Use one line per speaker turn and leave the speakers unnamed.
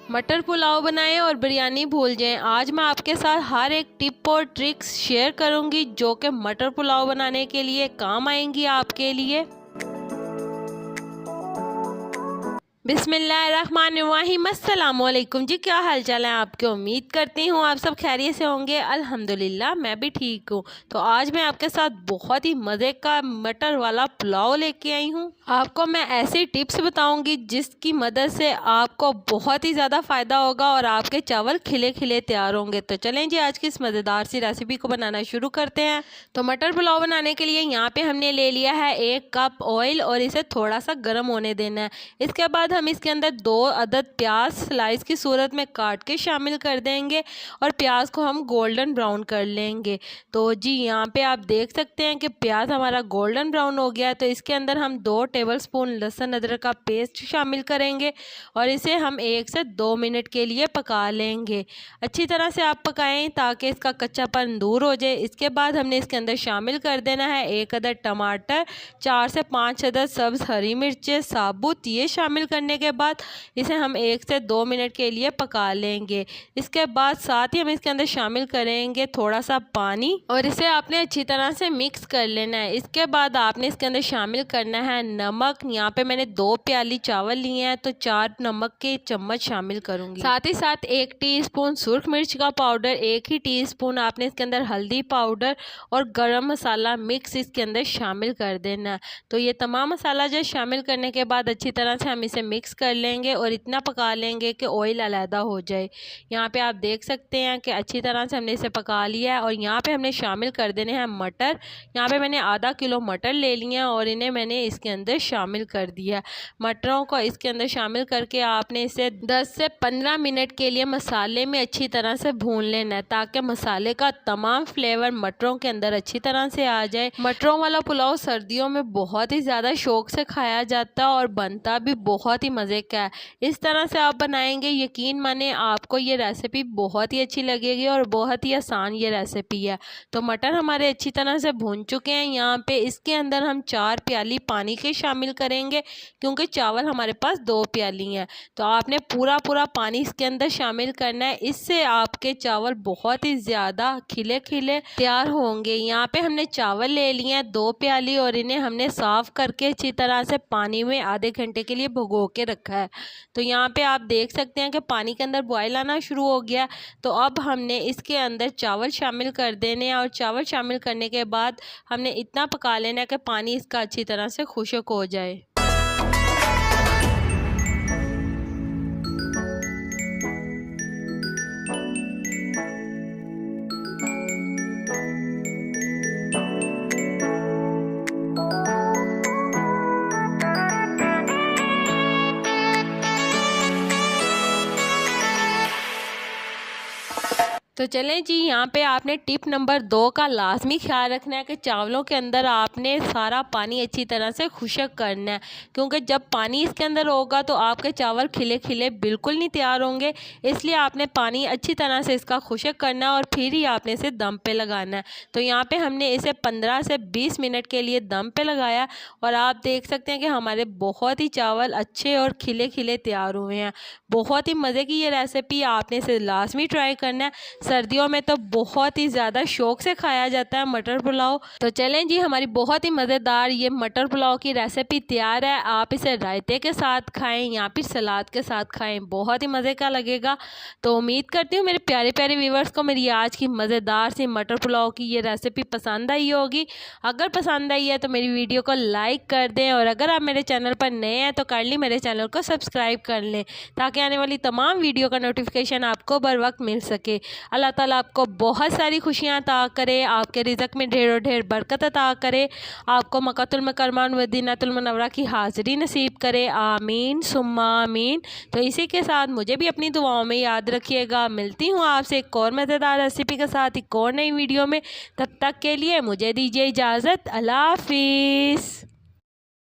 मटर पुलाव बनाएं और बिरयानी भूल जाएं। आज मैं आपके साथ हर एक टिप और ट्रिक्स शेयर करूंगी जो कि मटर पुलाव बनाने के लिए काम आएंगी आपके लिए। बिस्मिल्लाहिर्रहमानिर्रहीम। अस्सलाम वालेकुम जी, क्या हाल चाल है आपके। उम्मीद करती हूँ आप सब खैरियत से होंगे। अल्हम्दुलिल्लाह मैं भी ठीक हूँ। तो आज मैं आपके साथ बहुत ही मज़े का मटर वाला पुलाव लेके आई हूँ। आपको मैं ऐसी टिप्स बताऊंगी जिसकी मदद से आपको बहुत ही ज़्यादा फ़ायदा होगा और आपके चावल खिले खिले तैयार होंगे। तो चलें जी आज की इस मज़ेदार सी रेसिपी को बनाना शुरू करते हैं। तो मटर पुलाव बनाने के लिए यहाँ पे हमने ले लिया है 1 कप ऑयल और इसे थोड़ा सा गर्म होने देना है। इसके बाद हम इसके अंदर 2 अदद प्याज स्लाइस की सूरत में काट के शामिल कर देंगे और प्याज को हम गोल्डन ब्राउन कर लेंगे। तो जी यहाँ पे आप देख सकते हैं कि प्याज हमारा गोल्डन ब्राउन हो गया। तो इसके अंदर हम 2 टेबलस्पून लहसुन अदरक का पेस्ट शामिल करेंगे और इसे हम 1 से 2 मिनट के लिए पका लेंगे। अच्छी तरह से आप पकाएं ताकि इसका कच्चापन दूर हो जाए। इसके बाद हमने इसके अंदर शामिल कर देना है 1 अदद टमाटर, 4 से 5 अदद सब्ज़ हरी मिर्चें साबुत। ये शामिल करने के बाद इसे हम 1 से 2 मिनट के लिए पका लेंगे। इसके बाद साथ ही हम इसके अंदर शामिल करेंगे थोड़ा सा पानी और इसे आपने अच्छी तरह से मिक्स कर लेना है। इसके बाद आपने इसके अंदर शामिल करना है नमक। यहाँ पे मैंने 2 प्याली चावल लिए हैं तो 4 नमक के चम्मच शामिल करूँगी। साथ ही साथ 1 टीस्पून सुर्ख मिर्च का पाउडर, 1 ही टीस्पून आपने इसके अंदर हल्दी पाउडर और गरम मसाला मिक्स इसके अंदर शामिल कर देना है। तो ये तमाम मसाला जो शामिल करने के बाद अच्छी तरह से हम इसे मिक्स कर लेंगे और इतना पका लेंगे कि ऑयल अलहदा हो जाए। यहाँ पे आप देख सकते हैं कि अच्छी तरह से हमने इसे पका लिया है और यहाँ पे हमने शामिल कर देने हैं मटर। यहाँ पे मैंने आधा किलो मटर ले लिया और इन्हें मैंने इसके अंदर शामिल कर दिया। मटरों को इसके अंदर शामिल करके आपने इसे 10 से 15 मिनट के लिए मसाले में अच्छी तरह से भून लेना है ताकि मसाले का तमाम फ्लेवर मटरों के अंदर अच्छी तरह से आ जाए। मटरों वाला पुलाव सर्दियों में बहुत ही ज़्यादा शौक से खाया जाता है और बनता भी बहुत ही मज़े का है। इस तरह से आप बनाएंगे, यकीन माने आपको ये रेसिपी बहुत ही अच्छी लगेगी और बहुत ही आसान ये रेसिपी है। तो मटर हमारे अच्छी तरह से भून चुके हैं। यहाँ पे इसके अंदर हम 4 प्याली पानी के शामिल करेंगे क्योंकि चावल हमारे पास 2 प्याली हैं। तो आपने पूरा पानी इसके अंदर शामिल करना है। इससे आपके चावल बहुत ही ज़्यादा खिले खिले तैयार होंगे। यहाँ पे हमने चावल ले लिए हैं 2 प्याली और इन्हें हमने साफ़ करके अच्छी तरह से पानी में आधे घंटे के लिए भिगो के रखा है। तो यहाँ पे आप देख सकते हैं कि पानी के अंदर बॉयल आना शुरू हो गया। तो अब हमने इसके अंदर चावल शामिल कर देने हैं और चावल शामिल करने के बाद हमने इतना पका लेना है कि पानी इसका अच्छी तरह से खुश्क हो जाए। तो चलें जी, यहाँ पे आपने टिप नंबर 2 का लाजमी ख्याल रखना है कि चावलों के अंदर आपने सारा पानी अच्छी तरह से खुश्क करना है क्योंकि जब पानी इसके अंदर होगा तो आपके चावल खिले खिले बिल्कुल नहीं तैयार होंगे। इसलिए आपने पानी अच्छी तरह से इसका खुश्क करना है और फिर ही आपने इसे दम पे लगाना है। तो यहाँ पे हमने इसे 15 से 20 मिनट के लिए दम पे लगाया और आप देख सकते हैं कि हमारे बहुत ही चावल अच्छे और खिले खिले तैयार हुए हैं। बहुत ही मज़े की ये रेसिपी, आपने इसे लाजमी ट्राई करना है। सर्दियों में तो बहुत ही ज़्यादा शौक से खाया जाता है मटर पुलाव। तो चलें जी, हमारी बहुत ही मज़ेदार ये मटर पुलाव की रेसिपी तैयार है। आप इसे रायते के साथ खाएं या फिर सलाद के साथ खाएं, बहुत ही मज़े का लगेगा। तो उम्मीद करती हूँ मेरे प्यारे प्यारे व्यूवर्स को मेरी आज की मज़ेदार सी मटर पुलाव की ये रेसिपी पसंद आई होगी। अगर पसंद आई है तो मेरी वीडियो को लाइक कर दें और अगर आप मेरे चैनल पर नए हैं तो काइंडली मेरे चैनल को सब्सक्राइब कर लें ताकि आने वाली तमाम वीडियो का नोटिफिकेशन आपको बर वक्त मिल सके। अल्लाह ताला आपको बहुत सारी खुशियाँ अता करे, आपके रिज़्क़ में ढेरों ढेर बरकत अता करे, आपको मक्कातुल मुकर्रमा मदीनातुल मुनव्वरा की हाज़िरी नसीब करे। आमीन सुम्मा आमीन। तो इसी के साथ मुझे भी अपनी दुआओं में याद रखिएगा। मिलती हूँ आपसे एक और मज़ेदार रेसिपी के साथ एक और नई वीडियो में। तब तक के लिए मुझे दीजिए इजाज़त। अल्लाह हाफ़िज़।